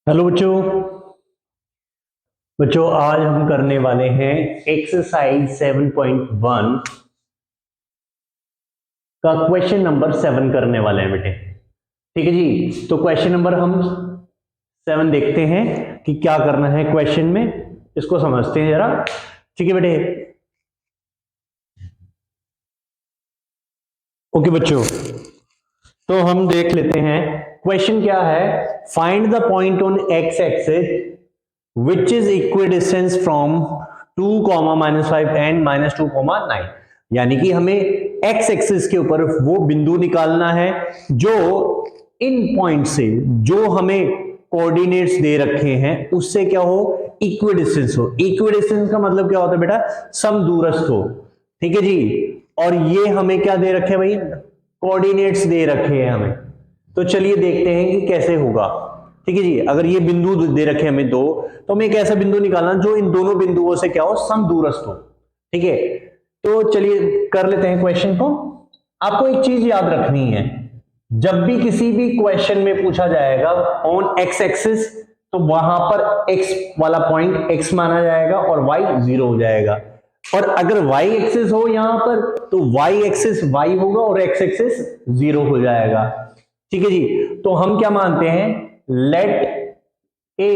Hello बच्चों। आज हम करने वाले हैं एक्सरसाइज 7.1 का क्वेश्चन नंबर 7 करने वाले हैं बेटे। ठीक है जी, तो क्वेश्चन नंबर हम 7 देखते हैं कि क्या करना है क्वेश्चन में, इसको समझते हैं जरा। ठीक है बेटे। ओके बच्चों, तो हम देख लेते हैं क्वेश्चन क्या है। Find the point on x axis which is equidistance from 2, -5 and -2, 9। यानी कि हमें x एक्सिस के ऊपर वो बिंदु निकालना है जो इन पॉइंट से, जो हमें कोऑर्डिनेट्स दे रखे हैं उससे क्या हो, इक्विडिस्टेंस हो। इक्विडिस्टेंस का मतलब क्या होता है बेटा, समदूरस्थ हो। ठीक है जी। और ये हमें क्या दे रखे हैं भाई, कोऑर्डिनेट्स दे रखे हैं हमें। तो चलिए देखते हैं कि कैसे होगा। ठीक है जी, अगर ये बिंदु दे रखे हमें दो, तो हमें एक ऐसा बिंदु निकालना जो इन दोनों बिंदुओं से क्या हो, समदूरस्थ हो। ठीक है, तो चलिए कर लेते हैं क्वेश्चन को। आपको एक चीज याद रखनी है, जब भी किसी भी क्वेश्चन में पूछा जाएगा ऑन एक्स एक्सिस, तो वहां पर एक्स वाला पॉइंट एक्स माना जाएगा और वाई 0 हो जाएगा। और अगर वाई एक्सिस हो यहां पर, तो वाई एक्सिस वाई होगा और एक्स एक्सिस 0 हो जाएगा। ठीक है जी, तो हम क्या मानते हैं, let a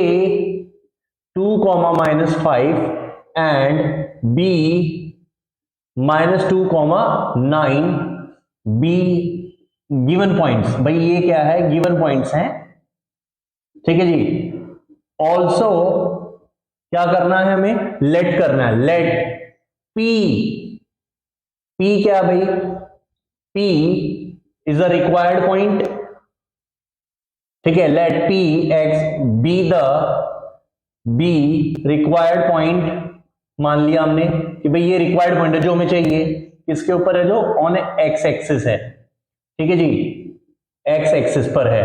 2, -5 and b -2, 9 b given points. भाई ये क्या है, गिवन पॉइंट्स हैं। ठीक है जी। ऑल्सो क्या करना है, हमें लेट करना है। लेट p, p क्या भाई, p is a required point. ठीक है, let p x be the be required point. मान लिया हमने कि भाई ये रिक्वायर्ड पॉइंट है जो हमें चाहिए, किसके ऊपर है, जो ऑन एक्स एक्सिस है। ठीक है जी, एक्स एक्सिस पर है।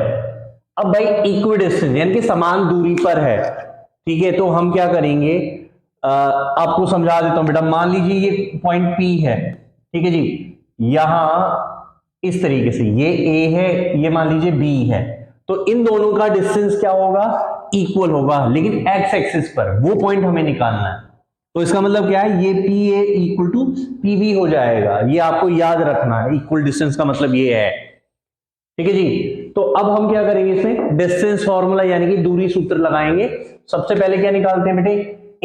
अब भाई इक्विडिस्टेंस यानी कि समान दूरी पर है। ठीक है, तो हम क्या करेंगे, आपको समझा देता हूं बेटा। मान लीजिए ये पॉइंट P है। ठीक है जी, यहां इस तरीके से ये A है, ये मान लीजिए B है, तो इन दोनों का डिस्टेंस क्या होगा, इक्वल होगा, लेकिन एक्स एक्सिस पर वो पॉइंट हमें निकालना है। तो इसका मतलब क्या है, ये PA इक्वल टू PB हो जाएगा। ये आपको याद रखना है, इक्वल डिस्टेंस का मतलब ये है। ठीक है जी, तो अब हम क्या करेंगे, इसमें डिस्टेंस फॉर्मूला यानी कि दूरी सूत्र लगाएंगे। सबसे पहले क्या निकालते हैं बेटे,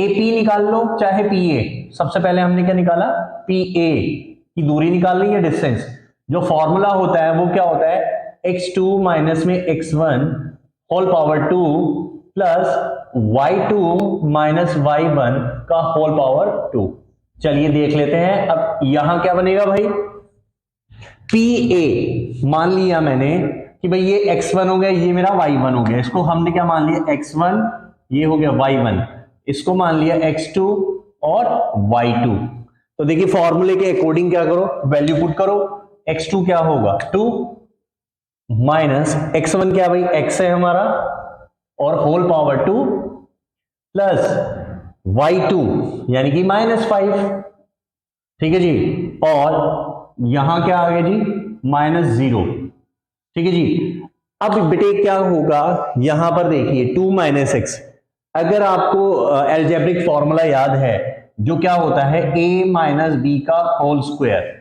AP निकाल लो चाहे PA। सबसे पहले हमने क्या निकाला, PA की दूरी निकाल ली है, डिस्टेंस। जो फॉर्मूला होता है वो क्या होता है, x2 माइनस में x1 whole power 2 plus y2 minus y1 का होल पावर 2। चलिए देख लेते हैं। अब यहां क्या बनेगा भाई, PA मान लिया मैंने कि भाई ये x1 हो गया, ये मेरा y1 हो गया। इसको हमने क्या मान लिया, x1, ये हो गया y1, इसको मान लिया x2 और y2। तो देखिए फॉर्मूले के अकॉर्डिंग क्या करो, वैल्यू पुट करो। x2 क्या होगा 2 माइनस x1 क्या भाई x है हमारा और होल पावर 2 प्लस y2 यानी कि -5। ठीक है जी, और यहां क्या आ गया जी, -0। ठीक है जी। अब बेटे क्या होगा, यहां पर देखिए 2 माइनस एक्स। अगर आपको एल्जेब्रिक फॉर्मूला याद है, जो क्या होता है, a माइनस बी का whole square,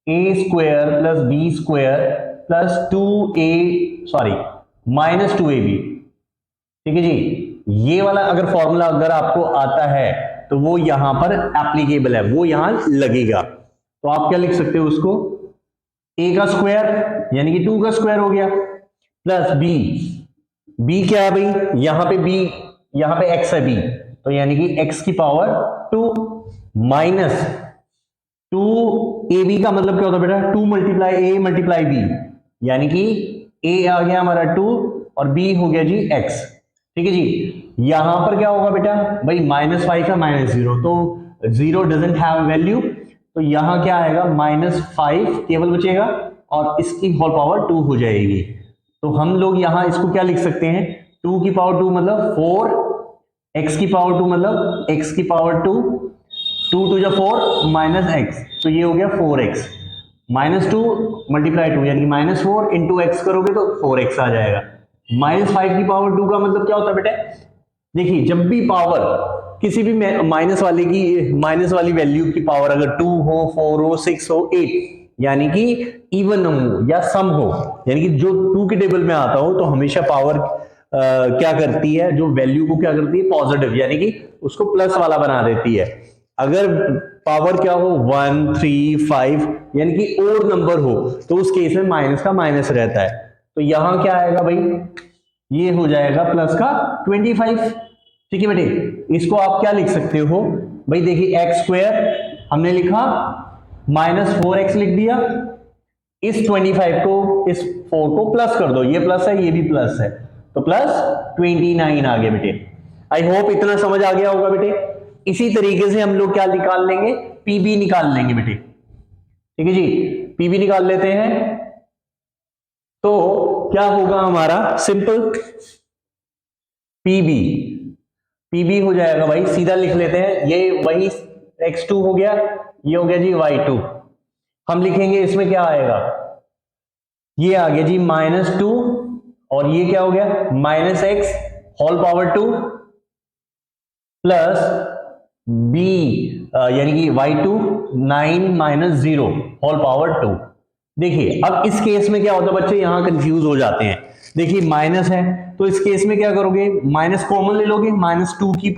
a square plus B square plus 2a, sorry -2ab। ठीक है जी, ये वाला अगर फॉर्मूला अगर आपको आता है तो वो यहां पर एप्लीकेबल है, वो यहां लगेगा। तो आप क्या लिख सकते हो उसको, a का स्क्वायर यानी कि 2 का स्क्वायर हो गया, प्लस b क्या है भाई, यहां पे b, यहां पे x है b, तो यानी कि x की पावर 2 माइनस 2ab का मतलब क्या होता है बेटा, 2 मल्टीप्लाई a मल्टीप्लाई b, यानी कि a आ गया हमारा 2 और b हो गया जी x। ठीक है जी, यहां पर क्या होगा बेटा भाई, -5 का -0, तो 0 डजंट हैव वैल्यू, तो यहां क्या आएगा, -5 केवल बचेगा और इसकी होल पावर 2 हो जाएगी। तो हम लोग यहां इसको क्या लिख सकते हैं, 2 की पावर 2 मतलब 4, x की पावर 2 मतलब x की पावर 2, 2 टू 4 माइनस एक्स, तो ये हो गया 4x, -2 मल्टीप्लाई 2 यानी -4 इंटू एक्स करोगे तो 4x आ जाएगा। -5 की पावर 2 का मतलब क्या होता है बेटा? देखिए जब भी पावर किसी भी माइनस वाली वैल्यू की पावर अगर 2 हो, 4 हो, 6 हो, 8 यानी कि इवन हो या सम हो, यानी कि जो 2 के टेबल में आता हो, तो हमेशा पावर क्या करती है, जो वैल्यू को क्या करती है, पॉजिटिव, यानी कि उसको प्लस वाला बना देती है। अगर पावर क्या हो 1, 3, 5 यानी कि ओड नंबर हो, तो उस केस में माइनस का माइनस रहता है। तो यहां क्या आएगा भाई, ये हो जाएगा प्लस का 25। ठीक है बेटे, इसको आप क्या लिख सकते हो भाई, देखिए एक्स स्क्वायर हमने लिखा, -4x लिख दिया, इस 25 को इस 4 को प्लस कर दो, ये प्लस है ये भी प्लस है, तो प्लस 29 आ गया बेटे। आई होप इतना समझ आ गया होगा बेटे। इसी तरीके से हम लोग क्या निकाल लेंगे, पीबी निकाल लेंगे बेटे। ठीक है जी, पीबी निकाल लेते हैं। तो क्या होगा हमारा, सिंपल पीबी हो जाएगा भाई, सीधा लिख लेते हैं, ये वही x2 हो गया, ये हो गया जी y2। हम लिखेंगे इसमें क्या आएगा, ये आ गया जी -2 और ये क्या हो गया -x whole power 2 plus b यानी कि y2 9 - 0 होल पावर 2। देखिए अब इस केस में क्या होता है बच्चे, यहां कंफ्यूज हो जाते हैं। देखिए माइनस है तो इस केस में क्या करोगे, माइनस कॉमन ले लोगे, -2 की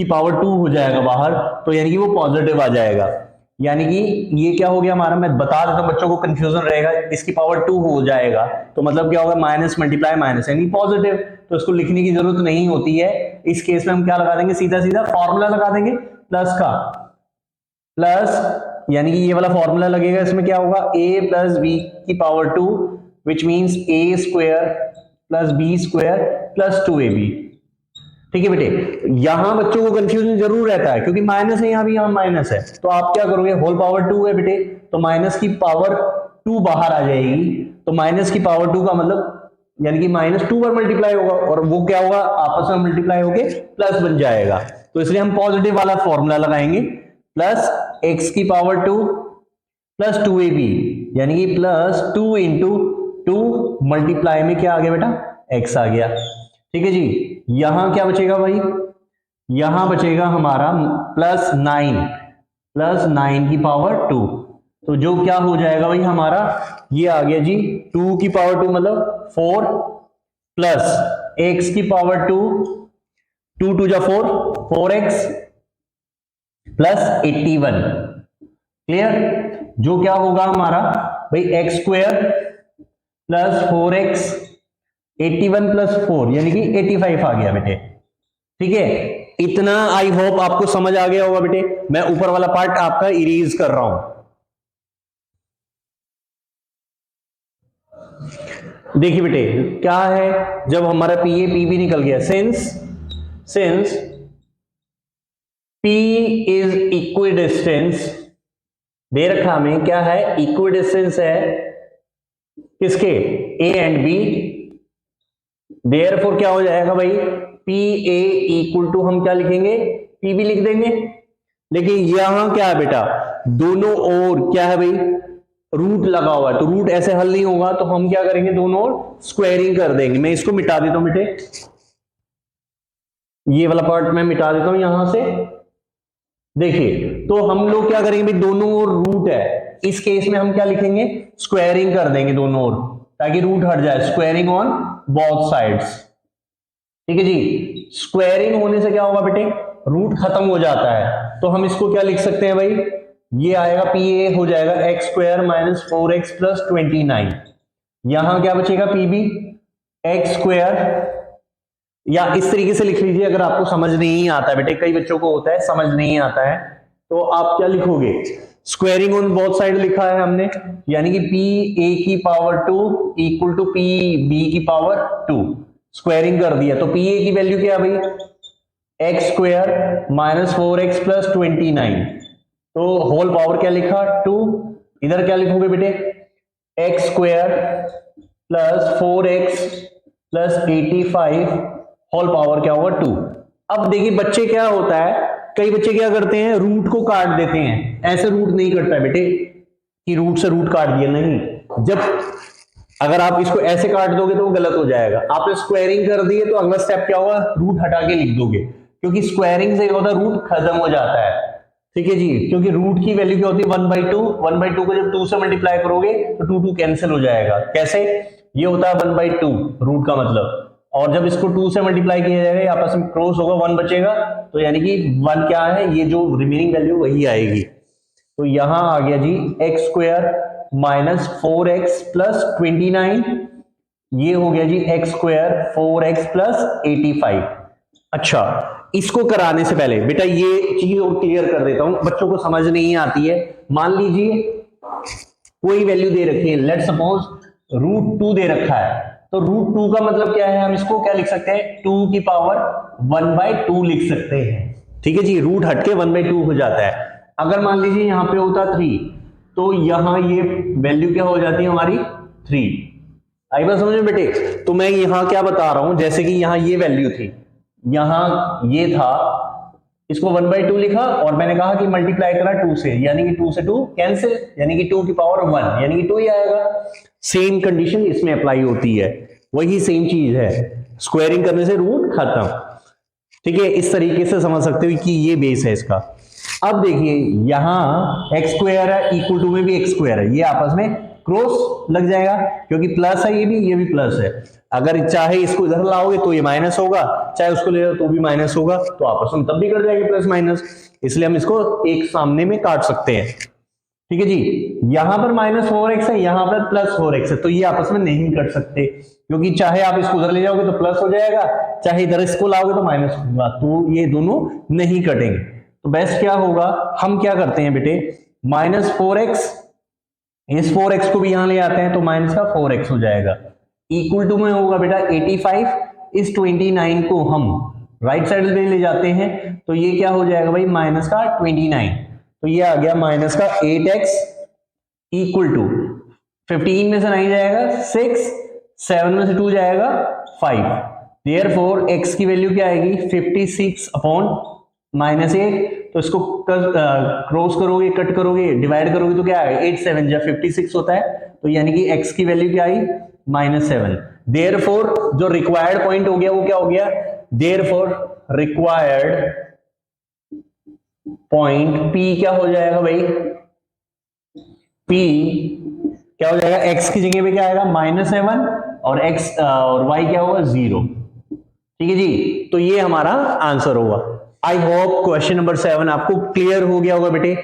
पावर 2 हो जाएगा बाहर, तो यानी कि वो पॉजिटिव आ जाएगा। यानी कि ये क्या हो गया हमारा, मैं बता देता हूं बच्चों को कंफ्यूजन रहेगा, इसकी पावर 2 हो जाएगा तो मतलब क्या होगा, माइनस मल्टीप्लाई माइनस यानी पॉजिटिव, तो इसको लिखने की जरूरत नहीं होती है। इस केस में हम क्या लगा देंगे, सीधा सीधा फॉर्मूला लगा देंगे प्लस का, प्लस यानी कि ये वाला फॉर्मूला लगेगा, इसमें क्या होगा a प्लस बी की power 2 which means a square plus B square plus 2ab। ठीक है बेटे, यहां बच्चों को कंफ्यूजन जरूर रहता है क्योंकि माइनस है, यहां भी यहां माइनस है, तो आप क्या करोगे, होल पावर 2 है बेटे, तो माइनस की पावर 2 बाहर आ जाएगी, तो माइनस की पावर 2 का मतलब यानी कि -2 पर मल्टीप्लाई होगा और वो क्या होगा, आपस में मल्टीप्लाई होके प्लस बन जाएगा, तो इसलिए हम पॉजिटिव वाला फॉर्मूला लगाएंगे, प्लस x की पावर 2 प्लस 2ab यानी कि प्लस 2 इंटू 2 मल्टीप्लाई में क्या आ गया बेटा, x आ गया। ठीक है जी, यहां क्या बचेगा भाई, यहां बचेगा हमारा +9 की पावर 2, तो जो क्या हो जाएगा भाई हमारा, ये आ गया जी 2 की पावर 2 मतलब 4 प्लस x की पावर 2, 2 2 जा 4, 4x प्लस 81। क्लियर, जो क्या होगा हमारा भाई x square plus 4x 81 plus 4 यानी कि 85 आ गया बेटे। ठीक है, इतना आई होप आपको समझ आ गया होगा बेटे। मैं ऊपर वाला पार्ट आपका इरेज कर रहा हूं। देखिए बेटे क्या है, जब हमारा पीबी निकल गया, सिंस P इज इक्विडिस्टेंस, दे रखा हमें क्या है, इक्विडिस्टेंस है किसके, A एंड B, देयरफॉर क्या हो जाएगा भाई, PA इक्वल टू हम क्या लिखेंगे, PB लिख देंगे। लेकिन यहां क्या है बेटा, दोनों ओर क्या है भाई, रूट लगा हुआ है, तो रूट ऐसे हल नहीं होगा, तो हम क्या करेंगे, दोनों ओर स्क्वायरिंग कर देंगे। मैं इसको मिटा देता हूं बेटे, ये वाला पार्ट मैं मिटा देता हूं यहां से। देखिए तो हम लोग क्या करेंगे भाई, दोनों ओर रूट है, इस केस में हम क्या लिखेंगे, स्क्वायरिंग कर देंगे दोनों ओर ताकि रूट हट जाए, स्क्वायरिंग ऑन बोथ साइड्स। ठीक है जी, स्क्वायरिंग होने से क्या होगा बेटे, रूट खत्म हो जाता है, तो हम इसको क्या लिख सकते हैं भाई, ये आएगा PA हो जाएगा x square minus 4x plus 29। यहां क्या बचेगा, PB x स्क्वायर, या इस तरीके से लिख लीजिए अगर आपको समझ नहीं आता है बेटे, कई बच्चों को होता है समझ नहीं आता है, तो आप क्या लिखोगे, स्क्वायरिंग ऑन बोथ साइड लिखा है हमने, यानी कि PA की पावर 2 इक्वल टू PB की पावर 2, स्क्वायरिंग कर दिया, तो PA की वैल्यू क्या है भाई, x square minus 4x plus 29, तो होल पावर क्या लिखा 2, इधर क्या लिखोगे बेटे, x square plus 4x plus 85 whole power क्या होगा 2। अब देखिए बच्चे क्या होता है, कई बच्चे क्या करते हैं, रूट को काट देते हैं, ऐसे रूट नहीं कटता है बेटे कि रूट से रूट काट दिया, नहीं, जब अगर आप इसको ऐसे काट दोगे तो वो गलत हो जाएगा। आपने स्क्वायरिंग कर दी है तो अगला स्टेप क्या होगा, रूट हटा के लिख दोगे, क्योंकि स्क्वायरिंग से होता रूट खत्म हो जाता है। ठीक है जी, क्योंकि रूट की वैल्यू क्या होती है 1/2, 1/2 को जब 2 से मल्टीप्लाई करोगे तो 2 कैंसिल हो जाएगा। कैसे, ये होता है 1/2 रूट का मतलब, और जब इसको 2 से मल्टीप्लाई किया जाएगा आपस में क्रॉस होगा, 1 बचेगा, तो यानी कि 1 क्या है, ये जो रिमेनिंग वैल्यू वही आएगी। तो यहां आ गया जी x square minus 4x plus 29, ये हो गया जी एक्स स्क्वायर 4x प्लस 85। अच्छा, इसको कराने से पहले बेटा ये चीज और क्लियर कर देता हूं, बच्चों को समझ नहीं आती है। मान लीजिए कोई वैल्यू दे रखी है, लेट सपोज √2 दे रखा है, तो √2 का मतलब क्या है, हम इसको क्या लिख सकते हैं, 2 की पावर 1/2 लिख सकते हैं। ठीक है जी, रूट हटके 1/2 हो जाता है। अगर मान लीजिए यहां पे होता 3, तो यहां ये वैल्यू क्या हो जाती है हमारी 3। आई बात समझ में बेटे? तो मैं यहां क्या बता रहा हूं, जैसे कि यहां ये वैल्यू थी, यहां ये था, इसको 1/2 लिखा और मैंने कहा कि मल्टीप्लाई करा 2 से, यानी कि 2 से 2 कैंसिल, यानी कि 2 की पावर 1, यानी कि 2 ही आएगा। सेम कंडीशन इसमें अप्लाई होती है, वही सेम चीज है, स्क्वायरिंग करने से रूट खत्म। ठीक है, इस तरीके से समझ सकते हो कि ये बेस है इसका। अब देखिए यहां एक्स स्क्वायर है, इक्वल टू में भी एक्स स्क्वायर है, ये आपस में क्रॉस लग जाएगा, क्योंकि प्लस है, ये भी प्लस है। अगर चाहे इसको इधर लाओगे तो ये माइनस होगा, चाहे उसको ले लो तो भी माइनस होगा, तो आपस में तब भी कट जाएगी प्लस माइनस, इसलिए हम इसको एक सामने में काट सकते हैं। ठीक है जी, यहां पर -4x है, यहां पर +4x है, तो ये आपस में नहीं कट सकते, क्योंकि चाहे आप इसको उधर ले जाओगे तो प्लस हो जाएगा, चाहे इधर इसको लाओगे तो माइनस होगा, तो ये दोनों नहीं कटेंगे। तो बेस्ट क्या होगा, हम क्या करते हैं बेटे, -4x, इस 4x को भी यहां ले आते हैं तो माइनस का 4x हो जाएगा, इक्वल टू में होगा बेटा 85, इस 29 को हम राइट साइड में ले जाते हैं तो ये क्या हो जाएगा भाई, माइनस का 29, तो ये आ गया माइनस का 8x इक्वल टू 15 में से 9 जाएगा 6, 7 में से 2 जाएगा 5, देयरफॉर x की वैल्यू क्या आएगी 56 अपॉन -8, तो इसको क्रॉस करोगे, कट करोगे, डिवाइड करोगे तो क्या आएगा 8 7 जा 56 होता है, तो यानी कि x की वैल्यू क्या आई -7। देयरफॉर जो रिक्वायर्ड पॉइंट हो गया वो क्या हो गया, देयरफॉर रिक्वायर्ड पॉइंट P क्या हो जाएगा भाई, P क्या हो जाएगा, x की जगह पे क्या आएगा -7 और x और y क्या होगा 0। ठीक है जी, तो ये हमारा आंसर होगा। आई होप क्वेश्चन नंबर 7 आपको क्लियर हो गया होगा बेटे।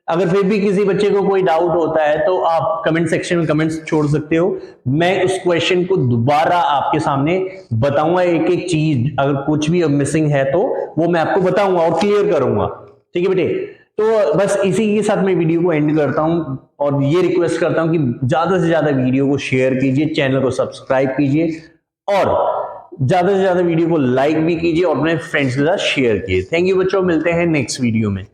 अगर फिर भी किसी बच्चे को कोई डाउट होता है तो आप कमेंट सेक्शन में कमेंट्स छोड़ सकते हो, मैं उस क्वेश्चन को दोबारा आपके सामने बताऊंगा, एक एक चीज अगर कुछ भी मिसिंग है तो वो मैं आपको बताऊंगा और क्लियर करूंगा। ठीक है बेटे, तो बस इसी के साथ मैं वीडियो को एंड करता हूं और ये रिक्वेस्ट करता हूं कि ज्यादा से ज्यादा वीडियो को शेयर कीजिए, चैनल को सब्सक्राइब कीजिए और ज्यादा से ज्यादा वीडियो को लाइक भी कीजिए और अपने फ्रेंड्स के साथ शेयर कीजिए। थैंक यू बच्चों, मिलते हैं नेक्स्ट वीडियो में।